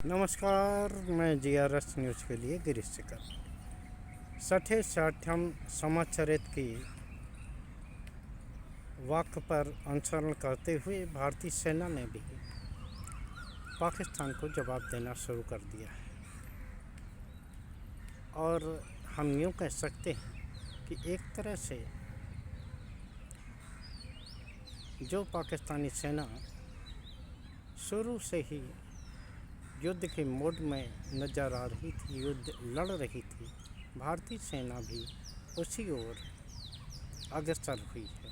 नमस्कार, मैं GRS news के लिए गिरीश शेखर। 60 समाचरित की वाक्य पर अनुसरण करते हुए भारतीय सेना ने भी पाकिस्तान को जवाब देना शुरू कर दिया है। और हम यूँ कह सकते हैं कि एक तरह से जो पाकिस्तानी सेना शुरू से ही युद्ध के मोड में नज़र आ रही थी, युद्ध लड़ रही थी, भारतीय सेना भी उसी ओर अग्रसर हुई है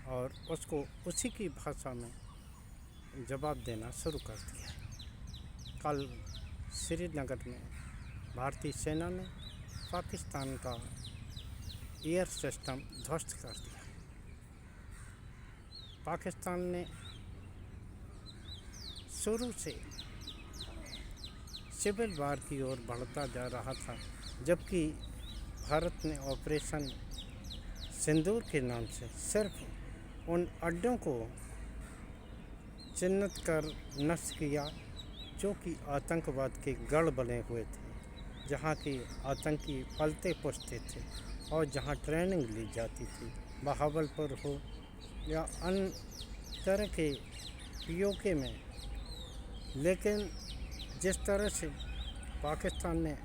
और उसको उसी की भाषा में जवाब देना शुरू कर दिया है। कल श्रीनगर में भारतीय सेना ने पाकिस्तान का एयर सिस्टम ध्वस्त कर दिया। पाकिस्तान ने शुरू से सिविल वार की ओर बढ़ता जा रहा था, जबकि भारत ने ऑपरेशन सिंदूर के नाम से सिर्फ उन अड्डों को चिन्हित कर नष्ट किया जो कि आतंकवाद के गढ़ बने हुए थे, जहां की आतंकी पलते पुसते थे और जहां ट्रेनिंग ली जाती थी, बहावलपुर हो या अन्य तरह के पीओके में। लेकिन जिस तरह से पाकिस्तान ने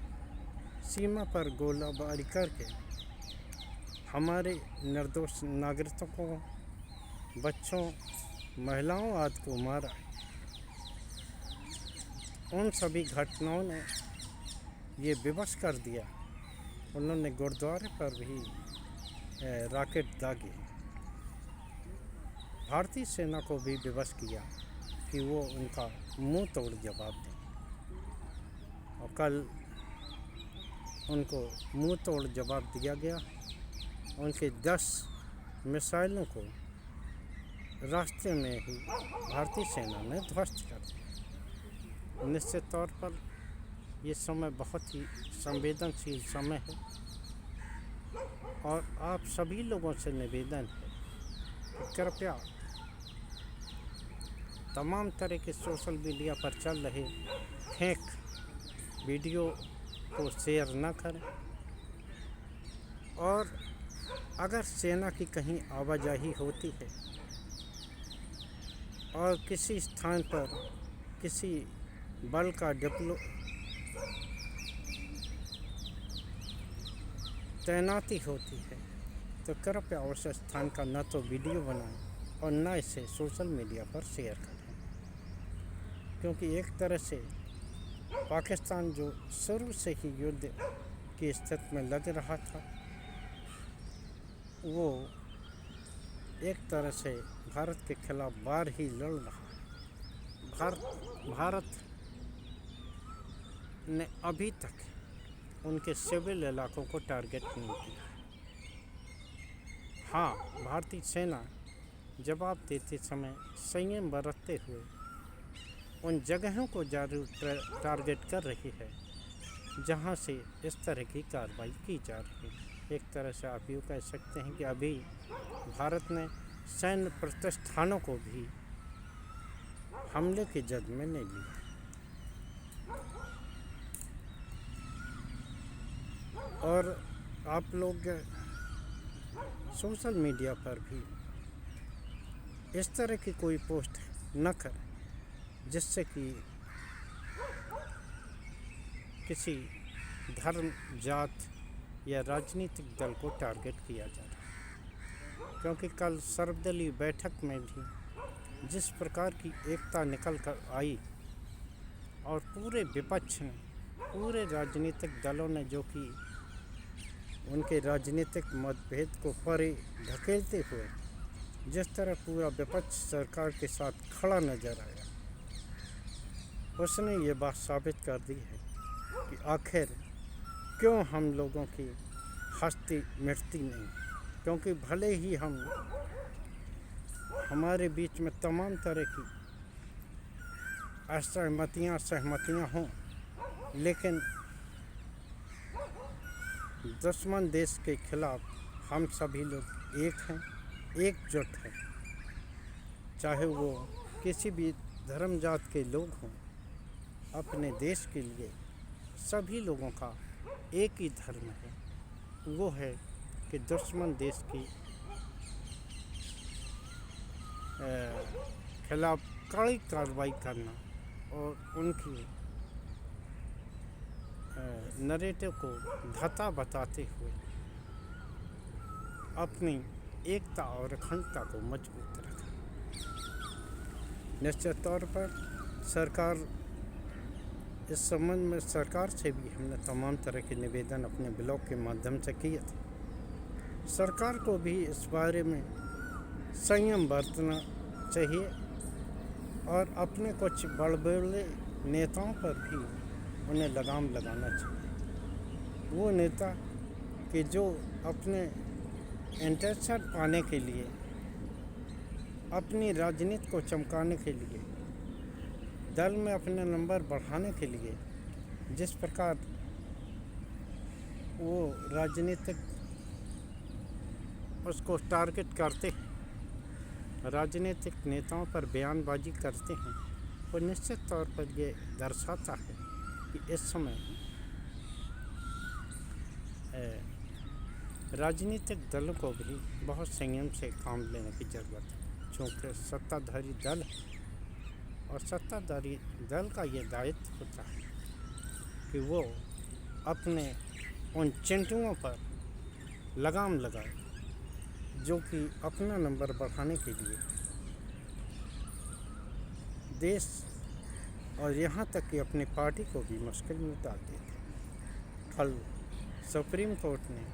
सीमा पर गोलाबारी करके हमारे निर्दोष नागरिकों, बच्चों, महिलाओं आदि को मारा, उन सभी घटनाओं ने ये विवश कर दिया। उन्होंने गुरुद्वारे पर भी रॉकेट दागे, भारतीय सेना को भी विवश किया कि वो उनका मुंह तोड़ जवाब दें। और कल उनको मुंह तोड़ जवाब दिया गया। उनके 10 मिसाइलों को रास्ते में ही भारतीय सेना ने ध्वस्त कर दिया। निश्चित तौर पर ये समय बहुत ही संवेदनशील समय है और आप सभी लोगों से निवेदन है कि कृपया तमाम तरह के सोशल मीडिया पर चल रहे फेक वीडियो को शेयर न करें और अगर सेना की कहीं आवाजाही होती है और किसी स्थान पर किसी बल का तैनाती होती है तो कृपया उस स्थान का न तो वीडियो बनाएं और न इसे सोशल मीडिया पर शेयर करें, क्योंकि एक तरह से पाकिस्तान जो शुरू से ही युद्ध की स्थिति में लग रहा था, वो एक तरह से भारत के खिलाफ वार ही लड़ रहा है। भारत ने अभी तक उनके सिविल इलाकों को टारगेट नहीं किया। हाँ, भारतीय सेना जवाब देते समय संयम बरतते हुए उन जगहों को जरूर टारगेट कर रही है जहां से इस तरह की कार्रवाई की जा रही है। एक तरह से आप यूँ कह सकते हैं कि अभी भारत ने सैन्य प्रतिष्ठानों को भी हमले की जद में ले लिया। और आप लोग सोशल मीडिया पर भी इस तरह की कोई पोस्ट न करें जिससे कि किसी धर्म, जात या राजनीतिक दल को टारगेट किया जा रहा है, क्योंकि कल सर्वदलीय बैठक में भी जिस प्रकार की एकता निकल कर आई और पूरे विपक्ष ने, पूरे राजनीतिक दलों ने जो कि उनके राजनीतिक मतभेद को परे धकेलते हुए जिस तरह पूरा विपक्ष सरकार के साथ खड़ा नजर आया, उसने ये बात साबित कर दी है कि आखिर क्यों हम लोगों की हस्ती मिटती नहीं। क्योंकि भले ही हमारे बीच में तमाम तरह की सहमतियाँ हों, लेकिन दुश्मन देश के खिलाफ हम सभी लोग एक हैं, एकजुट हैं, चाहे वो किसी भी धर्म जात के लोग हों। अपने देश के लिए सभी लोगों का एक ही धर्म है, वो है कि दुश्मन देश की खिलाफ कड़ी कार्रवाई करना और उनकी नरेटिव को धता बताते हुए अपनी एकता और अखंडता को मजबूत रखा। निश्चित तौर पर सरकार इस संबंध में सरकार से भी हमने तमाम तरह के निवेदन अपने ब्लॉग के माध्यम से किए थे। सरकार को भी इस बारे में संयम बरतना चाहिए और अपने कुछ बड़े नेताओं पर भी उन्हें लगाम लगाना चाहिए। वो नेता कि जो अपने इंटेंशन पाने के लिए, अपनी राजनीति को चमकाने के लिए, दल में अपने नंबर बढ़ाने के लिए जिस प्रकार वो राजनीतिक उसको टारगेट करते हैं, राजनीतिक नेताओं पर बयानबाजी करते हैं, वो निश्चित तौर पर ये दर्शाता है कि इस समय राजनीतिक दलों को भी बहुत संयम से काम लेने की ज़रूरत है, क्योंकि सत्ताधारी दल है और सत्ताधारी दल का ये दायित्व होता है कि वो अपने उन चिंटुओं पर लगाम लगाए जो कि अपना नंबर बढ़ाने के लिए देश और यहाँ तक कि अपनी पार्टी को भी मुश्किल में डाल देते। कल सुप्रीम कोर्ट ने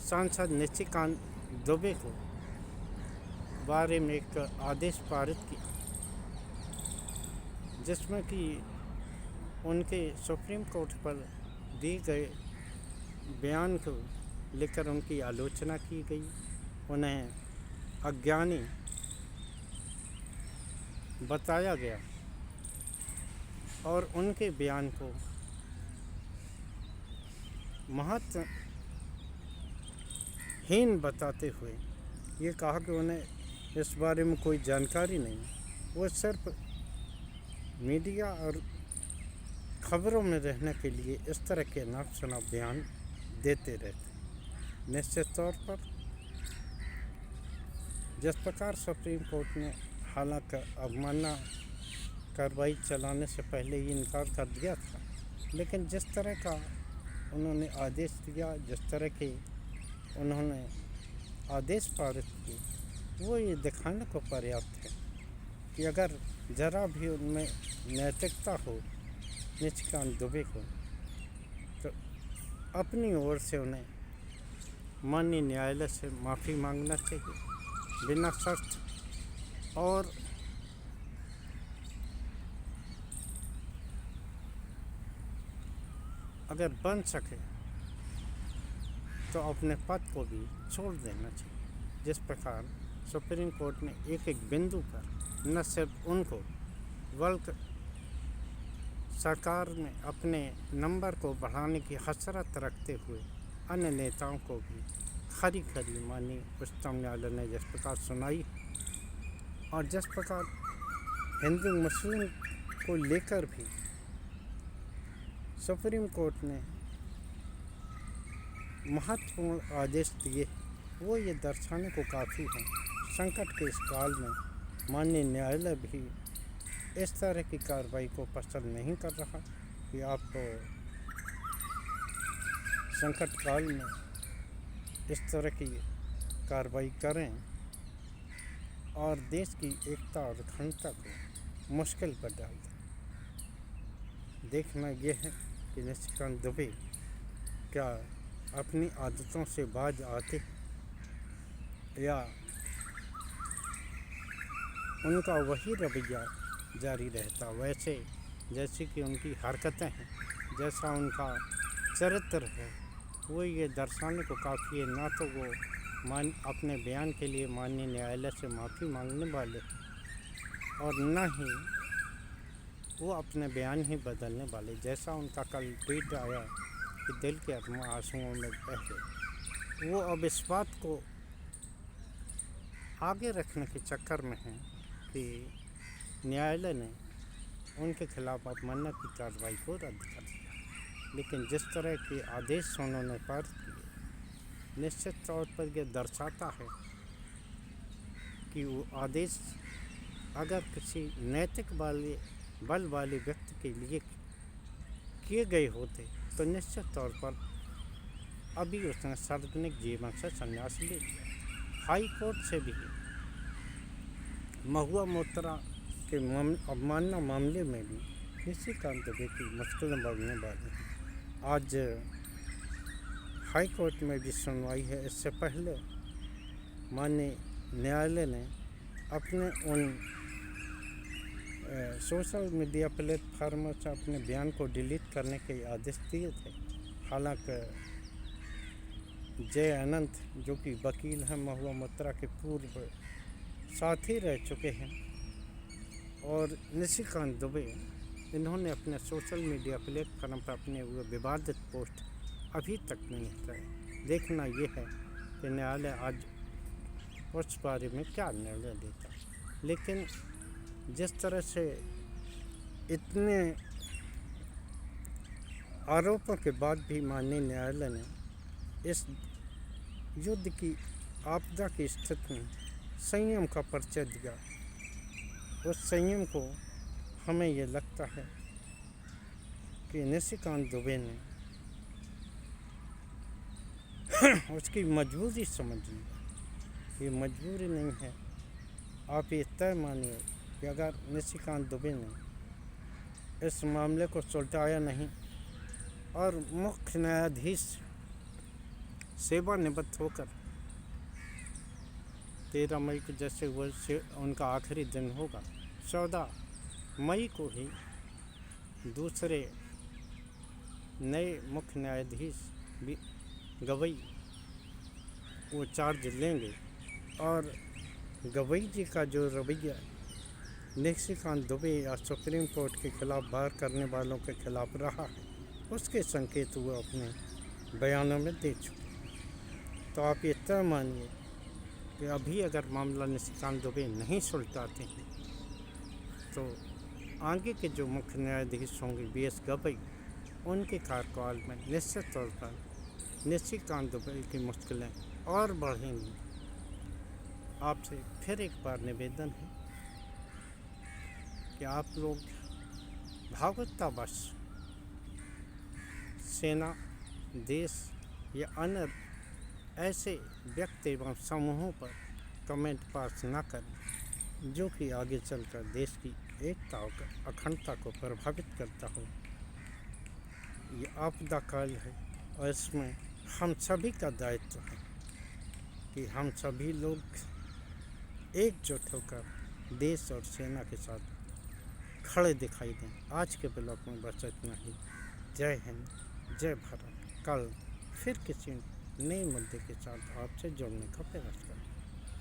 सांसद निशिकांत दुबे को बारे में एक आदेश पारित किया, जिसमें कि उनके सुप्रीम कोर्ट पर दिए गए बयान को लेकर उनकी आलोचना की गई, उन्हें अज्ञानी बताया गया और उनके बयान को महत्वहीन बताते हुए ये कहा कि उन्हें इस बारे में कोई जानकारी नहीं, वो सिर्फ मीडिया और खबरों में रहने के लिए इस तरह के नापसन्ना बयान देते रहते। निश्चित तौर पर जिस प्रकार सुप्रीम कोर्ट ने हालांकि अवमानना कार्रवाई चलाने से पहले ही इनकार कर दिया था, लेकिन जिस तरह का उन्होंने आदेश दिया, जिस तरह के उन्होंने आदेश पारित किए, वो ये दिखाने को पर्याप्त है कि अगर ज़रा भी उनमें नैतिकता हो निशिकांत दुबे को, तो अपनी ओर से उन्हें माननीय न्यायालय से माफ़ी मांगना चाहिए बिना शर्त, और अगर बन सके तो अपने पद को भी छोड़ देना चाहिए। जिस प्रकार सुप्रीम कोर्ट ने एक एक बिंदु पर न सिर्फ उनको बल्कि सरकार में अपने नंबर को बढ़ाने की हसरत रखते हुए अन्य नेताओं को भी खरी खरी मानी उच्चतम न्यायालय ने जिस प्रकार सुनाई, और जिस प्रकार हिंदू मुस्लिम को लेकर भी सुप्रीम कोर्ट ने महत्वपूर्ण आदेश दिए, वो ये दर्शाने को काफ़ी है संकट के इस काल में माननीय न्यायालय भी इस तरह की कार्रवाई को पसंद नहीं कर रहा कि आप संकट काल में इस तरह की कार्रवाई करें और देश की एकता और अखंडता को मुश्किल पर डाल दें। देखना यह है कि निशिकांत दुबे क्या अपनी आदतों से बाज आते या उनका वही रवैया जारी रहता, वैसे जैसे कि उनकी हरकतें हैं, जैसा उनका चरित्र है, वो ये दर्शाने को काफ़ी है। ना तो वो अपने बयान के लिए माननीय न्यायालय से माफ़ी मांगने वाले और न ही वो अपने बयान ही बदलने वाले। जैसा उनका कल ट्वीट आया कि दिल के आंसुओं में बहे, वो अब इस बात को आगे रखने के चक्कर में हैं कि न्यायालय ने उनके खिलाफ अवमानना की कार्रवाई को रद्द कर दिया। लेकिन जिस तरह के आदेश उन्होंने पारित किए, निश्चित तौर पर यह दर्शाता है कि वो आदेश अगर किसी नैतिक बल वाले व्यक्ति के लिए किए गए होते तो निश्चित तौर पर अभी उसने सार्वजनिक जीवन से संन्यास ले लिया। हाई कोर्ट से भी महुआ मोइत्रा के अवमानना मामले में भी निशिकांत दुबे की मुश्किलें बढ़ने वाली हैं। आज हाई कोर्ट में भी सुनवाई है। इससे पहले माननीय न्यायालय ने अपने उन सोशल मीडिया प्लेटफार्मों से अपने बयान को डिलीट करने के आदेश दिए थे। हालांकि जय अनंत जो कि वकील हैं, महुआ मोइत्रा के पूर्व साथी रह चुके हैं, और निशिकांत दुबे, इन्होंने अपने सोशल मीडिया प्लेटफार्म पर अपने हुए विवादित पोस्ट अभी तक नहीं हटाए। देखना ये है कि न्यायालय आज उस बारे में क्या निर्णय लेता है। लेकिन जिस तरह से इतने आरोपों के बाद भी माननीय न्यायालय ने इस युद्ध की आपदा की स्थिति में संयम का परिचय दिया, उस संयम को हमें ये लगता है कि निशिकांत दुबे ने उसकी मजबूरी समझ ली। ये मजबूरी नहीं है। आप ये तय मानिए कि अगर निशिकांत दुबे ने इस मामले को सुलझाया नहीं और मुख्य न्यायाधीश सेवानिवृत्त होकर 13 मई को जैसे वर्ष उनका आखिरी दिन होगा, 14 मई को ही दूसरे नए मुख्य न्यायाधीश भी गवई वो चार्ज लेंगे। और गवई जी का जो रवैया निशिकांत दुबे या सुप्रीम कोर्ट के खिलाफ बार करने वालों के खिलाफ रहा है, उसके संकेत वो अपने बयानों में दे चुके। तो आप ये तय मानिए कि अभी अगर मामला निशिकांत दुबे नहीं सुलझाते हैं तो आगे के जो मुख्य न्यायाधीश होंगे BS गवई, उनके कार्यकाल में निश्चित तौर पर निशिकांत दुबे की मुश्किलें और बढ़ेंगी। आपसे फिर एक बार निवेदन है कि आप लोग भावुकतावश सेना, देश या अन्य ऐसे व्यक्ति एवं समूहों पर कमेंट पास न करें जो कि आगे चलकर देश की एकता और अखंडता को प्रभावित करता हो। ये आपदा काल है और इसमें हम सभी का दायित्व है कि हम सभी लोग एकजुट होकर देश और सेना के साथ खड़े दिखाई दें। आज के ब्लॉग में बस इतना ही। जय हिंद, जय भारत। कल फिर किसी नए मुद्दे के साथ आपसे जुड़ने का प्रयास करें।